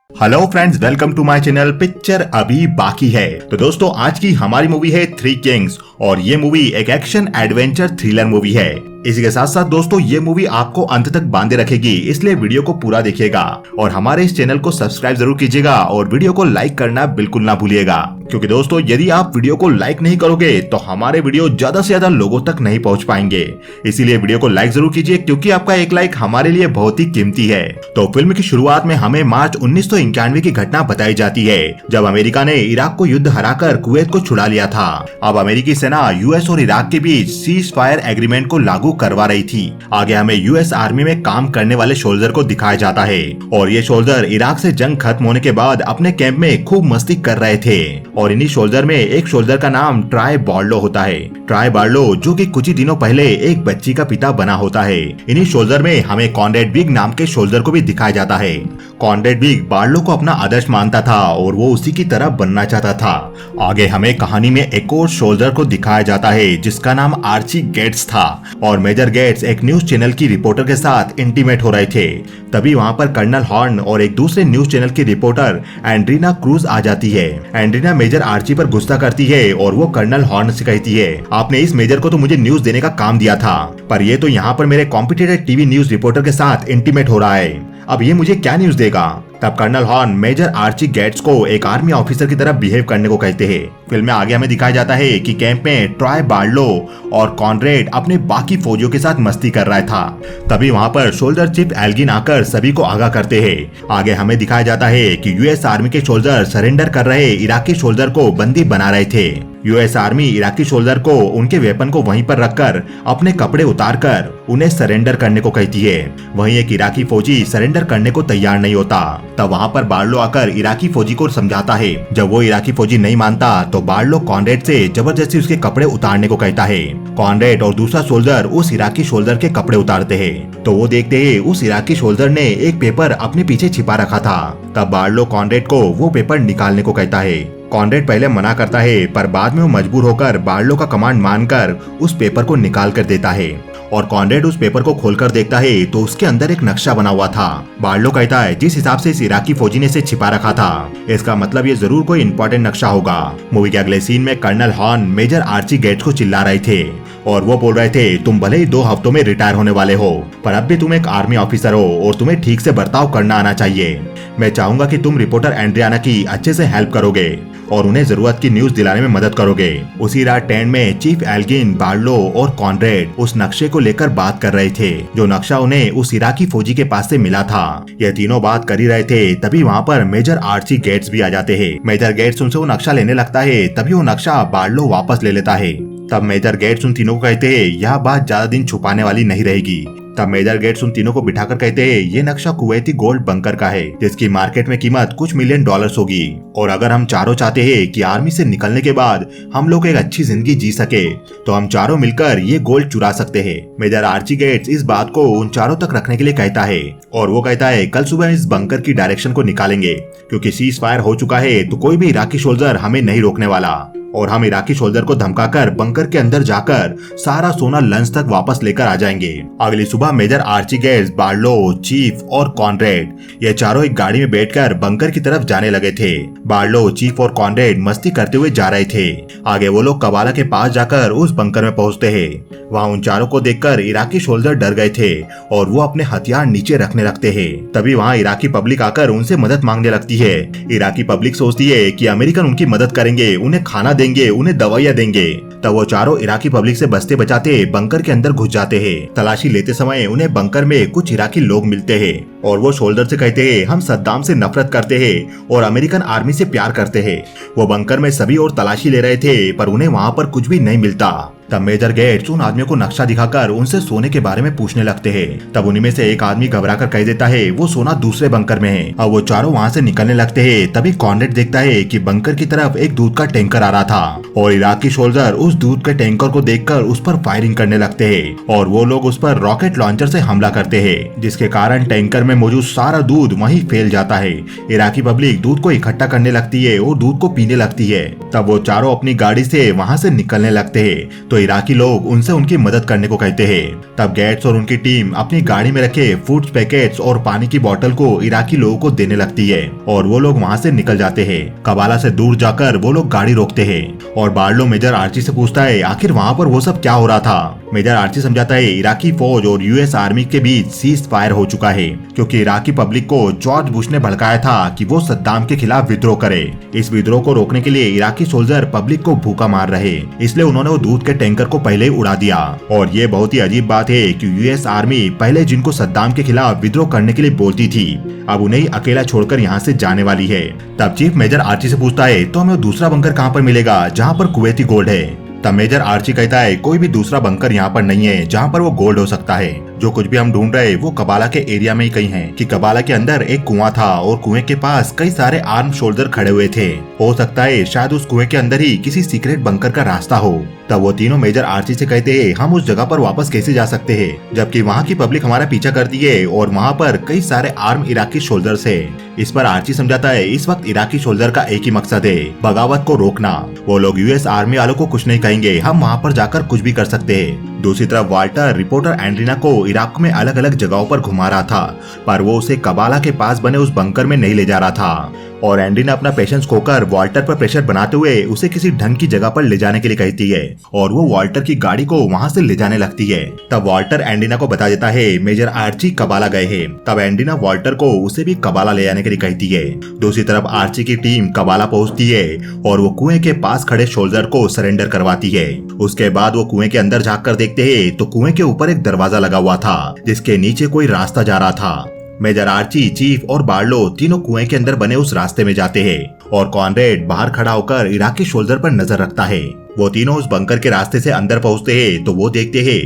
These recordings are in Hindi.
Hello friends, welcome to my channel. Picture अभी बाकी है। तो दोस्तों, आज की हमारी मूवी है थ्री किंग्स और ये मूवी एक एक्शन एडवेंचर थ्रिलर मूवी है। इसी के साथ साथ दोस्तों, ये मूवी आपको अंत तक बांधे रखेगी, इसलिए वीडियो को पूरा देखिएगा और हमारे इस चैनल को सब्सक्राइब जरूर कीजिएगा और वीडियो को लाइक करना बिल्कुल ना भूलिएगा, क्योंकि दोस्तों यदि आप वीडियो को लाइक नहीं करोगे तो हमारे वीडियो ज्यादा से ज्यादा लोगों तक नहीं पहुंच पाएंगे। इसीलिए वीडियो को लाइक जरूर कीजिए, क्योंकि आपका एक लाइक हमारे लिए बहुत ही कीमती है। तो फिल्म की शुरुआत में हमें मार्च 1991 की घटना बताई जाती है, जब अमेरिका ने इराक को युद्ध हराकर कुवैत को छुड़ा लिया था। अब अमेरिकी सेना यूएस और इराक के बीच सीज फायर एग्रीमेंट को लागू करवा रही थी। आगे हमें यूएस आर्मी में काम करने वाले सोल्जर को दिखाया जाता है और ये सोल्जर इराक से जंग खत्म होने के बाद अपने कैंप में खूब मस्ती कर रहे थे। और इन्हीं सोल्जर में एक सोल्जर का नाम ट्राई बार्लो होता है। ट्राई बार्लो जो कि कुछ ही दिनों पहले एक बच्ची का पिता बना होता है। इन्हीं सोल्जर में हमें कॉनरेड बिग नाम के सोल्जर को भी दिखाया जाता है। कॉनरेड बिग बार्लो को अपना आदर्श मानता था और वो उसी की तरह बनना चाहता था। आगे हमें कहानी में एक और सोल्जर को दिखाया जाता है जिसका नाम आर्ची गेट्स था और मेजर गेट्स एक न्यूज चैनल की रिपोर्टर के साथ इंटीमेट हो रहे थे। तभी वहाँ पर कर्नल हॉर्न और एक दूसरे न्यूज चैनल की रिपोर्टर एंड्रीना क्रूज आ जाती है। एंड्रीना मेजर आर्ची पर गुस्सा करती है और वो कर्नल हॉर्न से कहती है, आपने इस मेजर को तो मुझे न्यूज देने का काम दिया था, पर ये तो यहाँ पर मेरे कॉम्पिटिटर टीवी न्यूज रिपोर्टर के साथ इंटीमेट हो रहा है। अब ये मुझे क्या न्यूज देगा। तब colonel Horn Major Archie Gates को एक आर्मी ऑफिसर की तरह बिहेव करने को कहते हैं। फिल्म में आगे हमें दिखाया जाता है कि कैंप में ट्राई बार्लो और कॉनरेड अपने बाकी फौजियों के साथ मस्ती कर रहा था। तभी वहाँ पर सोल्जर चीफ एल्गिन आकर सभी को आगाह करते हैं। आगे हमें दिखाया जाता है कि यूएस आर्मी के सोल्जर सरेंडर कर रहे इराकी सोल्जर को बंदी बना रहे थे। यूएस आर्मी इराकी सोल्जर को उनके वेपन को वहीं पर रखकर अपने कपड़े उतारकर उन्हें सरेंडर करने को कहती है। वहीं एक इराकी फौजी सरेंडर करने को तैयार नहीं होता। तब वहाँ पर बार्लो आकर इराकी फौजी को समझाता है। जब वो इराकी फौजी नहीं मानता तो बार्लो कॉनरेड से जबरदस्ती उसके कपड़े उतारने को कहता है। कॉनरेड और दूसरा सोल्जर उस इराकी सोल्जर के कपड़े उतारते हैं तो वो देखते हैं उस इराकी सोल्जर ने एक पेपर अपने पीछे छिपा रखा था। तब बार्लो कॉनरेड को वो पेपर निकालने को कहता है। कॉनरेड पहले मना करता है, पर बाद में वो मजबूर होकर बार्लो का कमांड मानकर उस पेपर को निकाल कर देता है और कॉनरेड उस पेपर को खोलकर देखता है तो उसके अंदर एक नक्शा बना हुआ था। बार्लो कहता है, जिस हिसाब से इस इराकी फौजी ने इसे छिपा रखा था, इसका मतलब ये जरूर कोई इंपॉर्टेंट नक्शा होगा। मूवी के अगले सीन में colonel Horn Major Archie Gates को चिल्ला रहे थे और वो बोल रहे थे, तुम भले ही 2 हफ्तों में रिटायर होने वाले हो, पर अब भी तुम एक आर्मी ऑफिसर हो और तुम्हें ठीक से बर्ताव करना आना चाहिए। मैं चाहूंगा कि तुम रिपोर्टर एंड्रियाना की अच्छे से हेल्प करोगे और उन्हें जरूरत की न्यूज दिलाने में मदद करोगे। उसी रात टेंट में चीफ एल्गिन, बार्लो और कॉनरेड उस नक्शे को लेकर बात कर रहे थे, जो नक्शा उन्हें उस इराकी फौजी के पास से मिला था। ये तीनों बात कर ही रहे थे, तभी वहाँ पर मेजर आर्ची गेट्स भी आ जाते हैं। मेजर गेट्स उनसे वो नक्शा लेने लगता है, तभी वो नक्शा बार्लो वापस ले लेता है। तब मेजर गेट्स उन तीनों को कहते हैं, यह बात ज्यादा दिन छुपाने वाली नहीं रहेगी। तब मेजर गेट्स उन तीनों को बिठाकर कहते हैं, ये नक्शा कुवैती गोल्ड बंकर का है, जिसकी मार्केट में कीमत कुछ मिलियन डॉलर्स होगी और अगर हम चारों चाहते हैं कि आर्मी से निकलने के बाद हम लोग एक अच्छी जिंदगी जी सके तो हम चारों मिलकर ये गोल्ड चुरा सकते हैं। मेजर आर्ची गेट्स इस बात को उन चारों तक रखने के लिए कहता है और वो कहता है, कल सुबह इस बंकर की डायरेक्शन को निकालेंगे, क्योंकि सीज फायर हो चुका है तो कोई भी इराकी सोल्जर हमें नहीं रोकने वाला और हम इराकी सोल्जर को धमकाकर बंकर के अंदर जाकर सारा सोना लंच तक वापस लेकर आ जाएंगे। अगली सुबह Major Archie Gates, Barlow, Chief और कॉनरेड ये चारों एक गाड़ी में बैठकर बंकर की तरफ जाने लगे थे। बार्लो, चीफ और कॉनरेड मस्ती करते हुए जा रहे थे। आगे वो लोग कबाला के पास जाकर उस बंकर में पहुंचते हैं। वहाँ उन चारों को देखकर इराकी सोल्जर डर गए थे और वो अपने हथियार नीचे रखने लगते हैं। तभी वहाँ इराकी पब्लिक आकर उनसे मदद मांगने लगती है। इराकी पब्लिक सोचती है कि अमेरिकन उनकी मदद करेंगे, उन्हें खाना देंगे, उन्हें दवाइयाँ देंगे। तब वो चारों इराकी पब्लिक से बचते बचाते बंकर के अंदर घुस जाते हैं। तलाशी लेते समय उन्हें बंकर में कुछ इराकी लोग मिलते हैं और वो सोल्जर से कहते हैं, हम सद्दाम से नफरत करते हैं और अमेरिकन आर्मी से प्यार करते हैं। वो बंकर में सभी और तलाशी ले रहे थे, पर उन्हें वहाँ पर कुछ भी नहीं मिलता। तब मेजर गेट्स उन आदमियों को नक्शा दिखाकर उनसे सोने के बारे में पूछने लगते हैं। तब उन्हीं में से एक आदमी घबराकर कह देता है, वो सोना दूसरे बंकर में है। अब वो चारों वहाँ से निकलने लगते हैं। तभी कॉनरेड देखता है कि बंकर की तरफ एक दूध का टैंकर आ रहा था और इराकी सोल्जर उस दूध के टैंकर को देखकर उस पर फायरिंग करने लगते हैं और वो लोग उस पर रॉकेट लॉन्चर से हमला करते हैं, जिसके कारण टैंकर में मौजूद सारा दूध वहीं फैल जाता है। इराकी पब्लिक दूध को इकट्ठा करने लगती है और दूध को पीने लगती है। तब वो चारों अपनी गाड़ी से वहाँ से निकलने लगते हैं तो तो इराकी लोग उनसे उनकी मदद करने को कहते हैं। तब गेट्स और उनकी टीम अपनी गाड़ी में रखे फूड पैकेट्स और पानी की बोतल को इराकी लोगों को देने लगती है और वो लोग वहाँ से निकल जाते हैं। कबाला से दूर जाकर वो लोग गाड़ी रोकते हैं और बार्लो मेजर आर्ची से पूछता है आखिर वहाँ पर वो सब क्या हो रहा था। मेजर आर्ची समझाता है इराकी फौज और यूएस आर्मी के बीच सीज फायर हो चुका है क्योंकि इराकी पब्लिक को जॉर्ज बुश ने भड़काया था कि वो सद्दाम के खिलाफ विद्रोह करे। इस विद्रोह को रोकने के लिए इराकी सोल्जर पब्लिक को भूखा मार रहे, इसलिए उन्होंने वो दूध के टैंकर को पहले ही उड़ा दिया। और ये बहुत ही अजीब बात है कि यूएस आर्मी पहले जिनको सद्दाम के खिलाफ विद्रोह करने के लिए बोलती थी अब उन्हें अकेला छोड़कर यहाँ से जाने वाली है। तब चीफ मेजर आर्ची से पूछता है तो हमें दूसरा बंकर कहाँ पर मिलेगा जहाँ पर कुवैती गोल्ड है। तब मेजर आर्ची कहता है कोई भी दूसरा बंकर यहाँ पर नहीं है जहाँ पर वो गोल्ड हो सकता है। जो कुछ भी हम ढूंढ रहे वो कबाला के एरिया में ही कहीं है कि कबाला के अंदर एक कुआं था और कुएं के पास कई सारे आर्म शोल्डर खड़े हुए थे। हो सकता है शायद उस कुएं के अंदर ही किसी सीक्रेट बंकर का रास्ता हो। तब वो तीनों मेजर आर्ची से कहते हैं हम उस जगह पर वापस कैसे जा सकते हैं जबकि वहाँ की पब्लिक हमारा पीछा करती है और वहाँ पर कई सारे आर्म इराकी शोल्डर्स है। इस पर आर्ची समझाता है इस वक्त इराकी शोल्डर का एक ही मकसद है बगावत को रोकना। वो लोग यूएस आर्मी वालों को कुछ नहीं कहेंगे, हम वहाँ पर जाकर कुछ भी कर सकते हैं। दूसरी तरफ वाल्टर रिपोर्टर एंड्रीना को इराक में अलग अलग जगहों पर घुमा रहा था पर वो उसे कबाला के पास बने उस बंकर में नहीं ले जा रहा था और एंड्रीना अपना पेशेंस खोकर वाल्टर पर प्रेशर बनाते हुए उसे किसी ढंग की जगह पर ले जाने के लिए कहती है और वो वाल्टर की गाड़ी को वहाँ से ले जाने लगती है। तब वाल्टर एंड्रीना को बता देता है मेजर आर्ची कबाला गए हैं। तब एंड्रीना वाल्टर को उसे भी कबाला ले जाने के लिए कहती है। दूसरी तरफ आर्ची की टीम कबाला पहुँचती है और वो कुएं के पास खड़े शोल्जर को सरेंडर करवाती है। उसके बाद वो कुएं के अंदर झाँक कर देखते है तो कुएं के ऊपर एक दरवाजा लगा हुआ था जिसके नीचे कोई रास्ता जा रहा था। मेजर आर्ची, चीफ और बार्लो तीनों कुएं के अंदर बने उस रास्ते में जाते हैं और कॉनरेड बाहर खड़ा होकर इराकी शोल्जर पर नजर रखता है। वो तीनों उस बंकर के रास्ते से अंदर पहुंचते हैं तो वो देखते हैं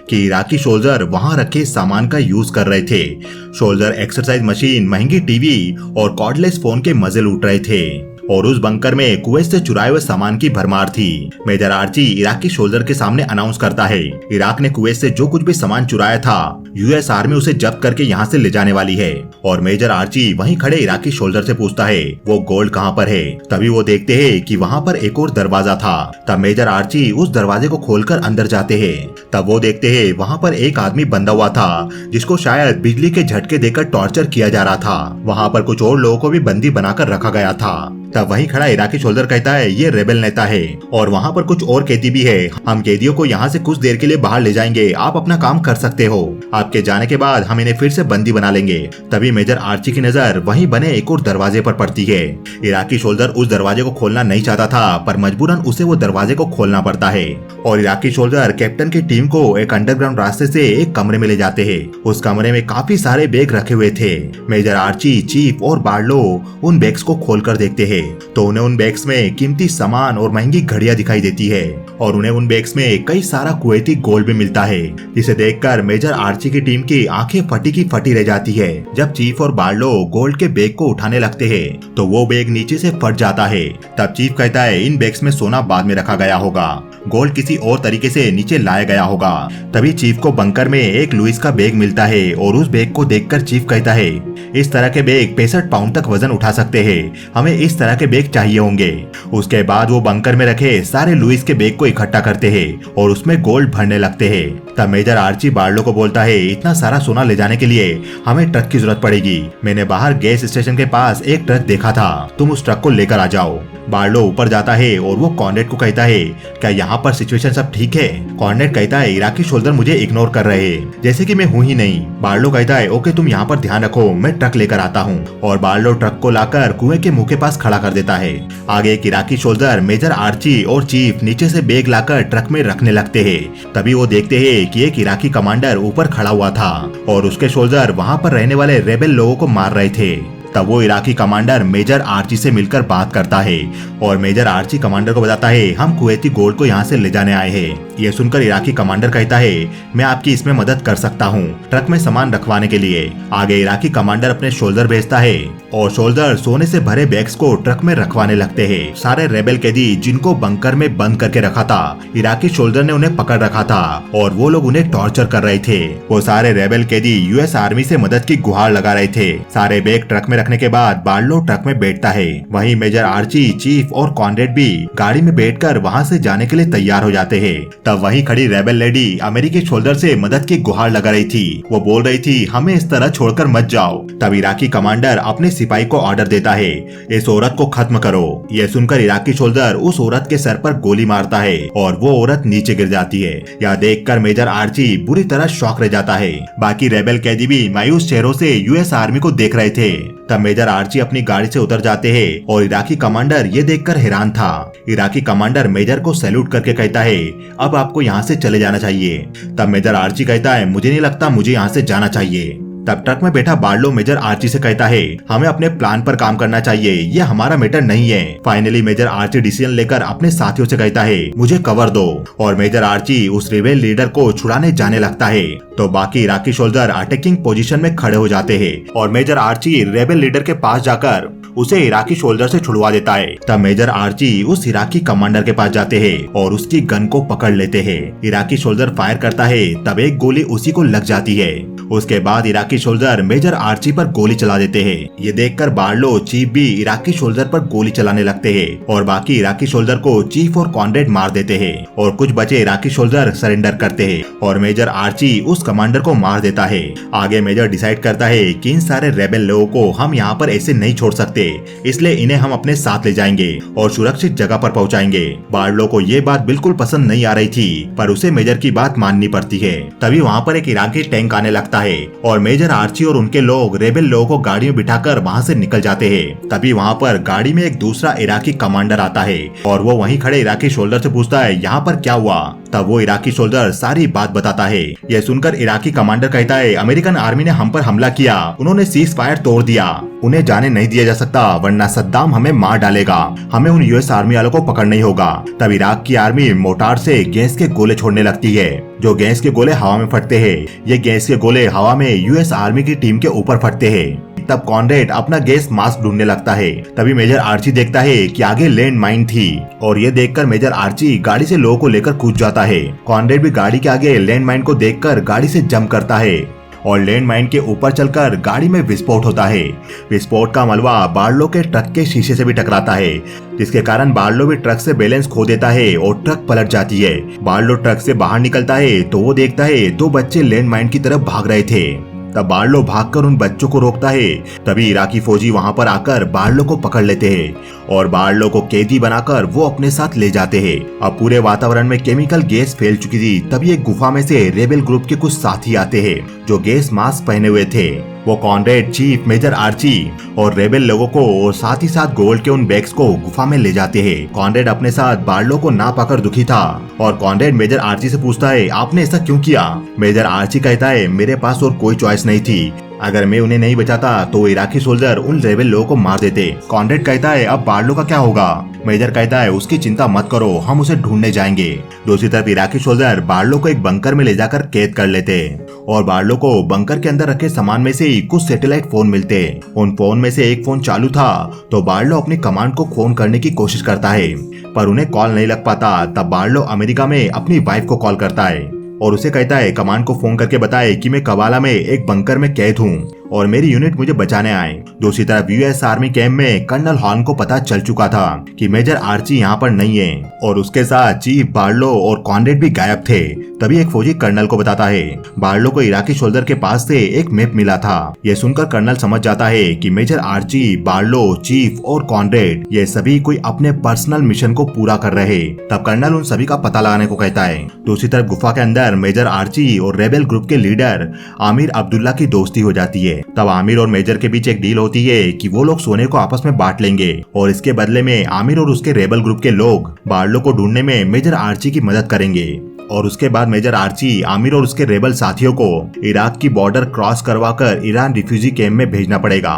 कि इराकी शोल्जर वहां रखे सामान का यूज कर रहे थे। शोल्जर एक्सरसाइज मशीन, महंगी टीवी और कॉर्डलेस फोन के मजे लूट रहे थे और उस बंकर में कुवैत से चुराए हुए सामान की भरमार थी। मेजर आर्ची इराकी शोल्जर के सामने अनाउंस करता है इराक ने कुवैत से जो कुछ भी सामान चुराया था यूएस आर्मी उसे जब्त करके यहाँ से ले जाने वाली है। और मेजर आर्ची वहीं खड़े इराकी शोल्जर से पूछता है वो गोल्ड कहाँ पर है। तभी वो देखते हैं कि वहाँ पर एक और दरवाजा था। तब मेजर आर्ची उस दरवाजे को खोलकर अंदर जाते हैं। तब वो देखते हैं वहाँ पर एक आदमी बंधा हुआ था जिसको शायद बिजली के झटके देकर टॉर्चर किया जा रहा था। वहाँ पर कुछ और लोगों को भी बंदी बनाकर रखा गया था। तब वहीं खड़ा इराकी शोल्जर कहता है ये रेबेल नेता है और वहाँ पर कुछ और कैदी भी है। हम कैदियों को यहाँ से कुछ देर के लिए बाहर ले जाएंगे, आप अपना काम कर सकते हो। आपके जाने के बाद हम इन्हें फिर से बंदी बना लेंगे। तभी मेजर आर्ची की नजर वहीं बने एक और दरवाजे पर पड़ती है। इराकी शोल्जर उस दरवाजे को खोलना नहीं चाहता था पर मजबूरन उसे वो दरवाजे को खोलना पड़ता है और इराकी शोल्जर कैप्टन की टीम को एक अंडरग्राउंड रास्ते से एक कमरे में ले जाते हैं। उस कमरे में काफी सारे बैग रखे हुए थे। मेजर आर्ची, चीफ और बार्लो उन बैग्स को खोलकर देखते हैं तो उन्हें उन बैग्स में कीमती सामान और महंगी घड़ियां दिखाई देती है और उन्हें उन बैग्स में कई सारा कुवैती गोल्ड भी मिलता है जिसे देखकर मेजर आर्ची की टीम की आंखें फटी की फटी रह जाती है। जब चीफ और बार्लो गोल्ड के बैग को उठाने लगते हैं तो वो बैग नीचे से फट जाता है। तब चीफ कहता है इन बैग्स में सोना बाद में रखा गया होगा, गोल्ड किसी और तरीके से नीचे लाया गया होगा। तभी चीफ को बंकर में एक लुइस का बैग मिलता है और उस बैग को देखकर चीफ कहता है इस तरह के बैग 65 पाउंड तक वजन उठा सकते हैं, हमें इस तरह के बैग चाहिए होंगे। उसके बाद वो बंकर में रखे सारे लुइस के बैग को इकट्ठा करते हैं और उसमें गोल्ड भरने लगते हैं। तब मेजर आर्ची बार्लो को बोलता है इतना सारा सोना ले जाने के लिए हमें ट्रक की जरूरत पड़ेगी। मैंने बाहर गैस स्टेशन के पास एक ट्रक देखा था, तुम उस ट्रक को लेकर आ जाओ। बार्लो ऊपर जाता है और वो कॉर्नेट को कहता है क्या यहाँ पर सिचुएशन सब ठीक है। कॉर्नेट कहता है इराकी शोल्जर मुझे इग्नोर कर रहे हैं जैसे कि मैं हूँ ही नहीं। बार्लो कहता है ओके तुम यहाँ पर ध्यान रखो, मैं ट्रक लेकर आता हूँ। और बार्लो ट्रक को लाकर कुएं के मुंह के पास खड़ा कर देता है। आगे एक इराकी शोल्जर मेजर आर्ची और चीफ नीचे से बैग लाकर ट्रक में रखने लगते हैं। तभी वो देखते हैं कि एक इराकी कमांडर ऊपर खड़ा हुआ था और उसके शोल्जर वहाँ पर रहने वाले रेबेल लोगों को मार रहे थे। तब वो इराकी कमांडर मेजर आर्ची से मिलकर बात करता है और मेजर आर्ची कमांडर को बताता है हम कुवैती गोल्ड को यहाँ से ले जाने आए हैं। ये सुनकर इराकी कमांडर कहता है मैं आपकी इसमें मदद कर सकता हूँ ट्रक में सामान रखवाने के लिए। आगे इराकी कमांडर अपने शोल्जर भेजता है और शोल्जर सोने से भरे बैग्स को ट्रक में रखवाने लगते हैं। सारे रेबेल कैदी जिनको बंकर में बंद करके रखा था इराकी शोल्जर ने उन्हें पकड़ रखा था और वो लोग उन्हें टॉर्चर कर रहे थे। वो सारे रेबेल कैदी यूएस आर्मी से मदद की गुहार लगा रहे थे। सारे बैग ट्रक में रखने के बाद बार्लो ट्रक में बैठता है। वहीं मेजर आर्ची, चीफ और कॉनरेड भी गाड़ी में बैठकर वहां से जाने के लिए तैयार हो जाते हैं। तब वहीं खड़ी रेबल लेडी अमेरिकी सोल्जर से मदद की गुहार लगा रही थी। वो बोल रही थी, हमें इस तरह छोड़कर मत जाओ। तब इराकी कमांडर अपने सिपाही को ऑर्डर देता है, इस औरत को खत्म करो। ये सुनकर इराकी सोल्जर उस औरत के सर पर गोली मारता है और वो औरत नीचे गिर जाती है। यह देखकर मेजर आर्ची बुरी तरह शॉक रह जाता है। बाकी रेबल कैदी भी मायूस चेहरों से यूएस आर्मी को देख रहे थे। तब मेजर आर्ची अपनी गाड़ी से उतर जाते हैं और इराकी कमांडर ये देखकर हैरान था। इराकी कमांडर मेजर को सैल्यूट करके कहता है, अब आपको यहाँ से चले जाना चाहिए। तब मेजर आर्ची कहता है, मुझे नहीं लगता मुझे यहाँ से जाना चाहिए। तब ट्रक में बैठा बार्लो मेजर आर्ची से कहता है, हमें अपने प्लान पर काम करना चाहिए, ये हमारा मैटर नहीं है। फाइनली मेजर आर्ची डिसीजन लेकर अपने साथियों से कहता है, मुझे कवर दो। और मेजर आर्ची उस रेबेल लीडर को छुड़ाने जाने लगता है। तो बाकी इराकी सोल्जर अटैकिंग पोजीशन में खड़े हो जाते हैं और मेजर आर्ची रेबेल लीडर के पास जाकर उसे इराकी सोल्जर से छुड़वा देता है। तब मेजर आर्ची उस इराकी कमांडर के पास जाते हैं और उसकी गन को पकड़ लेते हैं। इराकी सोल्जर फायर करता है, तब एक गोली उसी को लग जाती है। उसके बाद इराकी सोल्जर मेजर आर्ची पर गोली चला देते हैं। ये देखकर बार्लो, चीफ भी इराकी सोल्जर पर गोली चलाने लगते हैं और बाकी इराकी सोल्जर को चीफ और कॉनरेड मार देते हैं और कुछ बचे इराकी सोल्जर सरेंडर करते हैं और मेजर आर्ची उस कमांडर को मार देता है। आगे मेजर डिसाइड करता है कि इन सारे रेबेल लोगों को हम यहाँ पर ऐसे नहीं छोड़ सकते, इसलिए इन्हें हम अपने साथ ले जाएंगे और सुरक्षित जगह पर पहुंचाएंगे। बार्लो को ये बात बिल्कुल पसंद नहीं आ रही थी, पर उसे मेजर की बात माननी पड़ती है। तभी वहाँ पर एक इराकी टैंक आने लगता है और मेजर आर्ची और उनके लोग रेबेल लोगों को गाड़ी में बिठाकर वहाँ से निकल जाते हैं। तभी वहाँ पर गाड़ी में एक दूसरा इराकी कमांडर आता है और वो वहीं खड़े इराकी सोल्जर से पूछता है, यहाँ पर क्या हुआ। तब वो इराकी सोल्जर सारी बात बताता है। यह सुनकर इराकी कमांडर कहता है, अमेरिकन आर्मी ने हम पर हमला किया, उन्होंने सीज फायर तोड़ दिया, उन्हें जाने नहीं दिया जा सकता वरना सद्दाम हमें मार डालेगा। हमें उन यूएस आर्मी वालों को पकड़ना ही होगा। तब इराक की आर्मी मोटार से गैस के गोले छोड़ने लगती है। जो गैस के गोले हवा में फटते हैं, ये गैस के गोले हवा में यूएस आर्मी की टीम के ऊपर फटते हैं। तब कॉनरेड अपना गैस मास्क ढूंढने लगता है। तभी मेजर आर्ची देखता है कि आगे लैंड माइन थी और ये देखकर मेजर आर्ची गाड़ी से लोगों को लेकर कूद जाता है। कॉनरेड भी गाड़ी के आगे लैंड माइन को देखकर गाड़ी से जंप करता है और लैंड माइन के ऊपर चलकर गाड़ी में विस्फोट होता है। विस्फोट का मलबा बार्लो के ट्रक के शीशे से भी टकराता है, जिसके कारण बार्लो भी ट्रक से बैलेंस खो देता है और ट्रक पलट जाती है। बार्लो ट्रक से बाहर निकलता है तो वो देखता है दो बच्चे लैंड माइन की तरफ भाग रहे थे। तब बार्लो भागकर उन बच्चों को रोकता है। तभी इराकी फौजी वहां पर आकर बार्लो को पकड़ लेते हैं और बार्लो को कैदी बनाकर वो अपने साथ ले जाते हैं। अब पूरे वातावरण में केमिकल गैस फैल चुकी थी। तभी एक गुफा में से रेबेल ग्रुप के कुछ साथी आते हैं जो गैस मास्क पहने हुए थे। वो कॉनरेड, चीफ, मेजर आर्ची और रेबेल लोगों को और साथ ही साथ गोल्ड के उन बैग्स को गुफा में ले जाते हैं। कॉनरेड अपने साथ बार्लो को ना पाकर दुखी था और कॉनरेड मेजर आर्ची से पूछता है, आपने ऐसा क्यों किया। मेजर आर्ची कहता है, मेरे पास और कोई चॉइस नहीं थी, अगर मैं उन्हें नहीं बचाता तो इराकी सोल्जर उन रेबेल लोगों को मार देते। कॉनरेड कहता है, अब बार्लो का क्या होगा। मेजर कहता है, उसकी चिंता मत करो, हम उसे ढूंढने जाएंगे। दूसरी तरफ इराकी सोल्जर बार्लो को एक बंकर में ले जाकर कैद कर लेते और बार्लो को बंकर के अंदर रखे सामान में से कुछ सैटेलाइट फोन मिलते। उन फोन में से एक फोन चालू था तो बार्लो अपनी कमांड को फोन करने की कोशिश करता है, पर उन्हें कॉल नहीं लग पाता। तब बार्लो अमेरिका में अपनी वाइफ को कॉल करता है और उसे कहता है, कमांड को फोन करके बताए कि मैं कवाला में एक बंकर में कैद हूँ और मेरी यूनिट मुझे बचाने आए। दूसरी तरफ यूएस आर्मी कैंप में कर्नल हॉर्न को पता चल चुका था कि मेजर आर्ची यहाँ पर नहीं है और उसके साथ चीफ, बार्लो और कॉनरेड भी गायब थे। तभी एक फौजी कर्नल को बताता है, बार्लो को इराकी सोल्जर के पास से एक मैप मिला था। यह सुनकर कर्नल समझ जाता है कि मेजर आर्ची, बार्लो, चीफ और कॉनरेड ये सभी कोई अपने पर्सनल मिशन को पूरा कर रहे। तब कर्नल उन सभी का पता लगाने को कहता है। दूसरी तरफ गुफा के अंदर मेजर आर्ची और रेबेल ग्रुप के लीडर आमिर अब्दुल्ला की दोस्ती हो जाती है। तब आमिर और मेजर के बीच एक डील होती है कि वो लोग सोने को आपस में बांट लेंगे और इसके बदले में आमिर और उसके रेबल ग्रुप के लोग बार्लो को ढूंढने में मेजर आर्ची की मदद करेंगे। और उसके बाद मेजर आर्ची आमिर और उसके रेबल साथियों को इराक की बॉर्डर क्रॉस करवाकर ईरान रिफ्यूजी कैंप में भेजना पड़ेगा।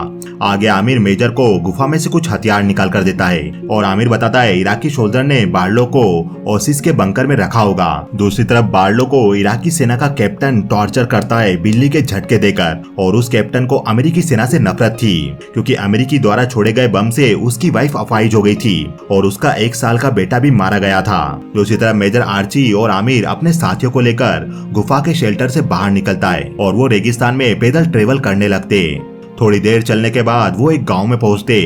आगे आमिर मेजर को गुफा में से कुछ हथियार निकाल कर देता है और आमिर बताता है इराकी सोल्जर ने बार्लो को ओसिस के बंकर में रखा होगा। दूसरी तरफ बार्लो को इराकी सेना का कैप्टन टॉर्चर करता है बिल्ली के झटके देकर और उस कैप्टन को अमेरिकी सेना से नफरत थी क्योंकि अमेरिकी द्वारा छोड़े गए बम से उसकी वाइफ अपाहिज हो गई थी और उसका 1 साल का बेटा भी मारा गया था। दूसरी तरफ मेजर आर्ची और आमिर अपने साथियों को लेकर गुफा के शेल्टर से बाहर निकलता है और वो रेगिस्तान में पैदल ट्रेवल करने लगते। थोड़ी देर चलने के बाद वो एक गांव में पहुंचते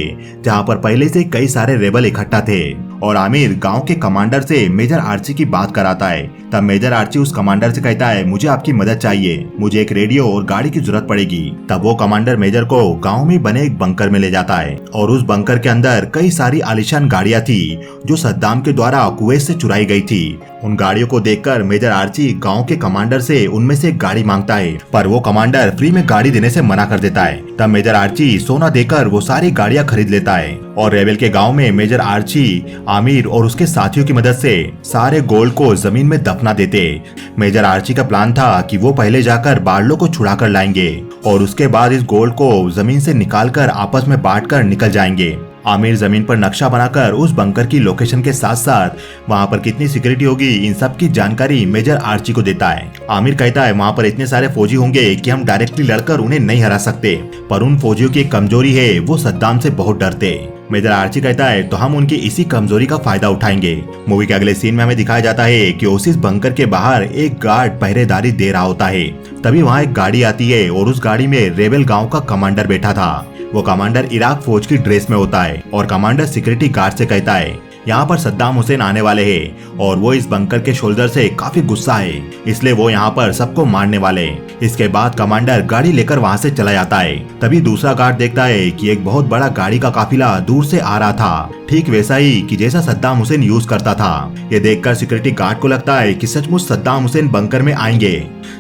जहां पर पहले से कई सारे रेबल इकट्ठा थे और आमिर गांव के कमांडर से मेजर आर्ची की बात कराता है। तब मेजर आर्ची उस कमांडर से कहता है, मुझे आपकी मदद चाहिए, मुझे एक रेडियो और गाड़ी की जरूरत पड़ेगी। तब वो कमांडर मेजर को गांव में बने एक बंकर में ले जाता है और उस बंकर के अंदर कई सारी आलीशान गाड़ियां थी जो सद्दाम के द्वारा कुवैत से चुराई गई थी। उन गाड़ियों को देखकर मेजर आर्ची गांव के कमांडर से उनमें से एक गाड़ी मांगता है, पर वो कमांडर फ्री में गाड़ी देने से मना कर देता है। तब मेजर आर्ची सोना देकर वो सारी गाड़ियां खरीद लेता है और रेबल के गांव में मेजर आर्ची आमिर और उसके साथियों की मदद से सारे गोल्ड को जमीन में दफना देते। मेजर आर्ची का प्लान था कि वो पहले जाकर बार्लो को छुड़ा कर लाएंगे और उसके बाद इस गोल्ड को जमीन से निकालकर आपस में बांटकर निकल जाएंगे। आमिर जमीन पर नक्शा बनाकर उस बंकर की लोकेशन के साथ साथ वहां पर कितनी सिक्योरिटी होगी इन सब की जानकारी मेजर आर्ची को देता है। आमिर कहता है, वहां पर इतने सारे फौजी होंगे कि हम डायरेक्टली लड़कर उन्हें नहीं हरा सकते, पर उन फौजियों की एक कमजोरी है, वो सद्दाम से बहुत डरते। मेजर आर्ची कहता है, तो हम उनकी इसी कमजोरी का फायदा उठाएंगे। मूवी के अगले सीन में हमें दिखाया जाता है कि उसी बंकर के बाहर एक गार्ड पहरेदारी दे रहा होता है। तभी वहाँ एक गाड़ी आती है और उस गाड़ी में रेबल गाँव का कमांडर बैठा था। वो कमांडर इराक फौज की ड्रेस में होता है और कमांडर सिक्योरिटी गार्ड से कहता है, यहाँ पर सद्दाम हुसैन आने वाले हैं और वो इस बंकर के शोल्डर से काफी गुस्सा है, इसलिए वो यहाँ पर सबको मारने वाले हैं। इसके बाद कमांडर गाड़ी लेकर वहाँ से चला जाता है। तभी दूसरा गार्ड देखता है कि एक बहुत बड़ा गाड़ी का काफिला दूर से आ रहा था, ठीक वैसा ही कि जैसा सद्दाम हुसैन यूज करता था। ये देखकर सिक्योरिटी गार्ड को लगता है कि सचमुच सद्दाम हुसैन बंकर में आएंगे।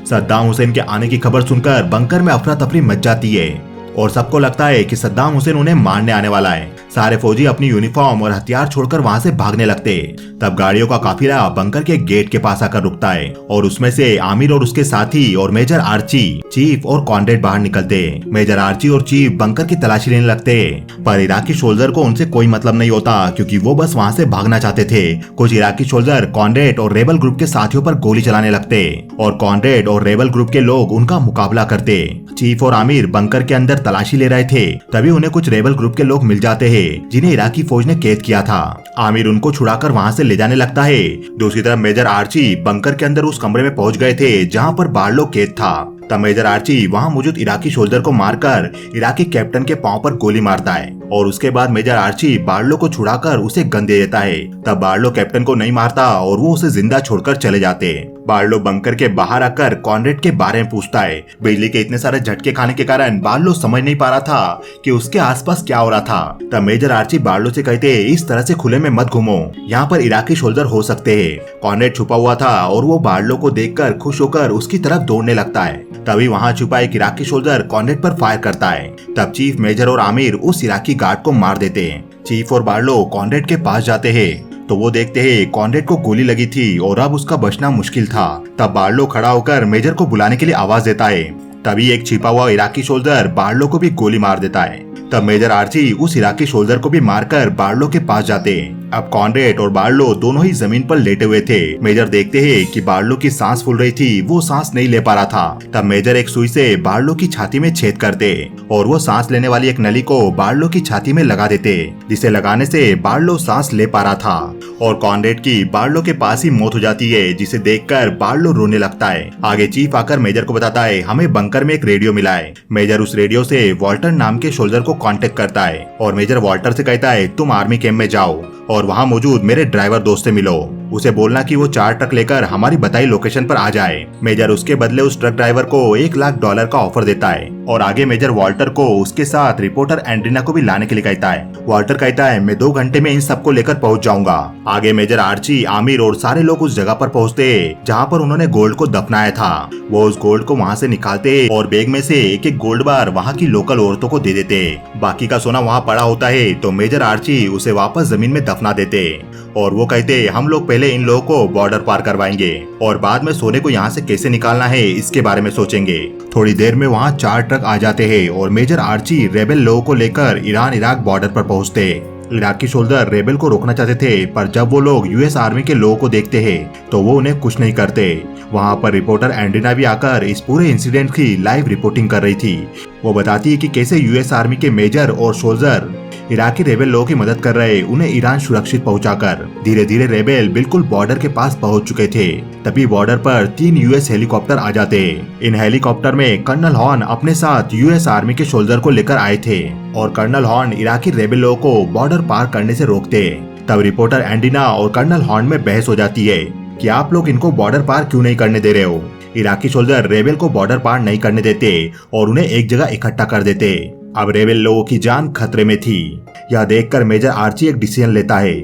सद्दाम हुसैन के आने की खबर सुनकर बंकर में अफरा तफरी मच जाती है और सबको लगता है कि सद्दाम हुसैन उन्हें मारने आने वाला है। सारे फौजी अपनी यूनिफॉर्म और हथियार छोड़कर वहां से भागने लगते। तब गाड़ियों का काफिला बंकर के गेट के पास आकर रुकता है और उसमें से आमिर और उसके साथी और मेजर आर्ची, चीफ और कॉनरेड बाहर निकलते। मेजर आर्ची और चीफ बंकर की तलाशी लेने लगते, पर इराकी सोल्जर को उनसे कोई मतलब नहीं होता क्योंकि वो बस वहाँ से भागना चाहते थे। कुछ इराकी सोल्जर कॉनरेड और रेबल ग्रुप के साथियों पर गोली चलाने लगते और कॉनरेड और रेबल ग्रुप के लोग उनका मुकाबला करते। चीफ और आमिर बंकर के अंदर तलाशी ले रहे थे, तभी उन्हें कुछ रेबल ग्रुप के लोग मिल जाते हैं जिन्हें इराकी फौज ने कैद किया था। आमिर उनको छुड़ाकर वहां से ले जाने लगता है। दूसरी तरफ मेजर आर्ची बंकर के अंदर उस कमरे में पहुंच गए थे जहां पर बार्लो कैद था। तब मेजर आर्ची वहां मौजूद इराकी सोल्जर को मारकर इराकी कैप्टन के पांव पर गोली मारता है और उसके बाद मेजर आर्ची बार्लो को छुड़ाकर उसे गन दे देता है। तब बार्लो कैप्टन को नहीं मारता और वो उसे जिंदा छोड़कर चले जाते। बार्लो बंकर के बाहर आकर कॉनरेड के बारे में पूछता है। बिजली के इतने सारे झटके खाने के कारण बार्लो समझ नहीं पा रहा था कि उसके आसपास क्या हो रहा था। तब मेजर आर्ची बार्लो से कहते, इस तरह से खुले में मत घूमो, यहाँ पर इराकी सोल्जर हो सकते हैं। कॉनरेड छुपा हुआ था और वो बार्लो को देखकर खुश होकर उसकी तरफ दौड़ने लगता है। तभी वहाँ छुपा एक इराकी सोल्जर कॉनरेड पर फायर करता है। तब चीफ, मेजर और आमिर उस इराकी गार्ड को मार देते हैं। चीफ और बार्लो कॉनरेड के पास जाते हैं तो वो देखते हैं कॉनरेड को गोली लगी थी और अब उसका बचना मुश्किल था। तब बार्लो खड़ा होकर मेजर को बुलाने के लिए आवाज देता है। तभी एक छिपा हुआ इराकी सोल्जर बार्लो को भी गोली मार देता है। तब मेजर आर्ची उस इराकी सोल्जर को भी मारकर बार्लो के पास जाते हैं। अब कॉनरेड और बार्लो दोनों ही जमीन पर लेटे हुए थे। मेजर देखते हैं कि बार्लो की सांस फूल रही थी, वो सांस नहीं ले पा रहा था। तब मेजर एक सुई से बार्लो की छाती में छेद करते और वो सांस लेने वाली एक नली को बार्लो की छाती में लगा देते, जिसे लगाने से बार्लो सांस ले पा रहा था और कॉनरेड की बार्लो के पास ही मौत हो जाती है, जिसे देखकर बार्लो रोने लगता है। आगे चीफ आकर मेजर को बताता है, हमें बंकर में एक रेडियो मिला है। मेजर उस रेडियो से वॉल्टर नाम के सोल्जर को कांटेक्ट करता है और मेजर वॉल्टर से कहता है, तुम आर्मी कैंप में जाओ और वहाँ मौजूद मेरे ड्राइवर दोस्त से मिलो, उसे बोलना कि वो 4 ट्रक लेकर हमारी बताई लोकेशन पर आ जाए। मेजर उसके बदले उस ट्रक ड्राइवर को $1 लाख का ऑफर देता है और आगे मेजर वॉल्टर को उसके साथ रिपोर्टर एंड्रीना को भी लाने के लिए कहता है। वॉल्टर कहता है, मैं 2 घंटे में इन सबको लेकर पहुंच जाऊंगा। आगे मेजर आर्ची, आमिर और सारे लोग उस जगह पर पहुंचते जहाँ पर उन्होंने गोल्ड को दफनाया था। वो उस गोल्ड को वहाँ से निकालते और बैग में से एक गोल्ड बार वहाँ की लोकल औरतों को दे देते। बाकी का सोना वहाँ पड़ा होता है तो मेजर आर्ची उसे वापस जमीन में दफना देते और वो कहते, हम लोग पहले इन लोगों को बॉर्डर पार करवाएंगे और बाद में सोने को यहाँ से कैसे निकालना है इसके बारे में सोचेंगे। थोड़ी देर में वहाँ 4 ट्रक आ जाते हैं और मेजर आर्ची रेबेल लोगों को लेकर ईरान इराक बॉर्डर पर पहुँचते। इराकी सोल्जर रेबेल को रोकना चाहते थे, पर जब वो लोग यूएस आर्मी के लोगों को देखते हैं तो वो उन्हें कुछ नहीं करते। वहाँ पर रिपोर्टर एंड्रीना भी आकर इस पूरे इंसिडेंट की लाइव रिपोर्टिंग कर रही थी। वो बताती है कि कैसे यूएस आर्मी के मेजर और सोल्जर इराकी रेबेल लोगों की मदद कर रहे उन्हें ईरान सुरक्षित पहुंचाकर धीरे धीरे रेबेल बिल्कुल बॉर्डर के पास पहुंच चुके थे। तभी बॉर्डर पर 3 यूएस हेलीकॉप्टर आ जाते। इन हेलीकॉप्टर में कर्नल हॉर्न अपने साथ यूएस आर्मी के सोल्जर को लेकर आए थे और कर्नल हॉर्न इराकी रेबेल लोगों को बॉर्डर पार करने से रोकते। तब रिपोर्टर एंडीना और कर्नल हॉर्न में बहस हो जाती है कि आप लोग इनको बॉर्डर पार क्यों नहीं करने दे रहे हो। इराकी सोल्जर रेबेल को बॉर्डर पार नहीं करने देते और उन्हें एक जगह इकट्ठा कर देते। अब रेबेल लोगों की जान खतरे में थी। यह देखकर मेजर आर्ची एक डिसीजन लेता है।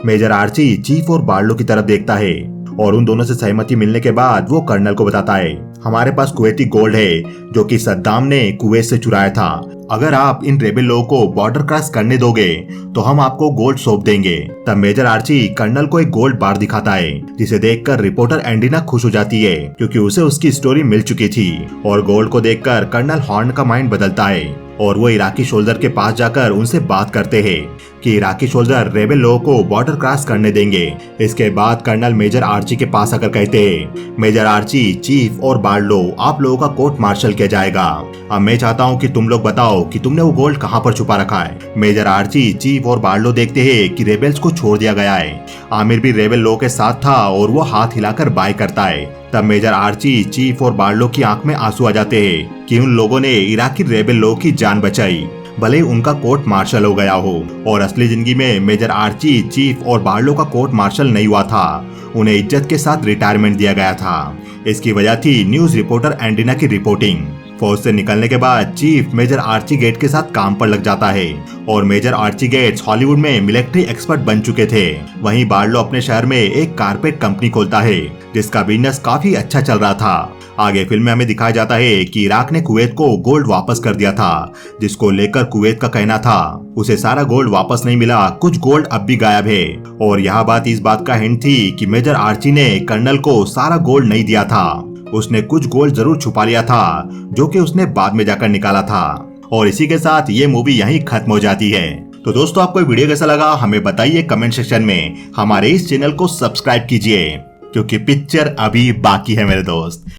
मेजर आर्ची चीफ और बार्लो की तरफ देखता है और उन दोनों से सहमति मिलने के बाद वो कर्नल को बताता है, हमारे पास कुवैती गोल्ड है जो कि सद्दाम ने कुवैत से चुराया था। अगर आप इन रेबेल लोगों को बॉर्डर क्रॉस करने दोगे तो हम आपको गोल्ड सौंप देंगे। तब मेजर आर्ची कर्नल को एक गोल्ड बार दिखाता है जिसे देखकर रिपोर्टर एंडीना खुश हो जाती है क्योंकि उसे उसकी स्टोरी मिल चुकी थी। और गोल्ड को देखकर कर्नल हॉर्न का माइंड बदलता है और वो इराकी सोल्जर के पास जाकर उनसे बात करते हैं कि इराकी सोल्जर रेबेल लोगों को बॉर्डर क्रॉस करने देंगे। इसके बाद कर्नल मेजर आर्ची के पास आकर कहते हैं, मेजर आर्ची, चीफ और बार्लो, आप लोगों का कोर्ट मार्शल किया जाएगा। अब मैं चाहता हूँ कि तुम लोग बताओ कि तुमने वो गोल्ड कहाँ पर छुपा रखा है। मेजर आर्ची, चीफ और बार्लो देखते हैं कि रेबेल्स को छोड़ दिया गया है। आमिर भी रेबेल लोगों के साथ था और वो हाथ हिलाकर बाय करता है। तब मेजर आर्ची, चीफ और बार्लो की आंख में आंसू आ जाते हैं कि उन लोगों ने इराकी रेबेल लोगों की जान बचाई, भले ही उनका कोर्ट मार्शल हो गया हो। और असली जिंदगी में मेजर आर्ची, चीफ और बार्लो का कोर्ट मार्शल नहीं हुआ था, उन्हें इज्जत के साथ रिटायरमेंट दिया गया था। इसकी वजह थी न्यूज रिपोर्टर एंडीना की रिपोर्टिंग। फौज से निकलने के बाद चीफ मेजर आर्ची गेट के साथ काम पर लग जाता है और मेजर आर्ची गेट्स हॉलीवुड में मिलिट्री एक्सपर्ट बन चुके थे। वहीं बार्लो अपने शहर में एक कारपेट कंपनी खोलता है जिसका बिजनेस काफी अच्छा चल रहा था। आगे फिल्म में हमें दिखाया जाता है कि इराक ने कुवैत को गोल्ड वापस कर दिया था, जिसको लेकर कुवैत का कहना था उसे सारा गोल्ड वापस नहीं मिला, कुछ गोल्ड अब भी गायब है। और यह बात इस बात का हिंट थी कि मेजर आर्ची ने कर्नल को सारा गोल्ड नहीं दिया था, उसने कुछ गोल्ड जरूर छुपा लिया था जो कि उसने बाद में जाकर निकाला था। और इसी के साथ ये मूवी यहीं खत्म हो जाती है। तो दोस्तों, आपको वीडियो कैसा लगा हमें बताइए कमेंट सेक्शन में। हमारे इस चैनल को सब्सक्राइब कीजिए क्योंकि पिक्चर अभी बाकी है मेरे दोस्त।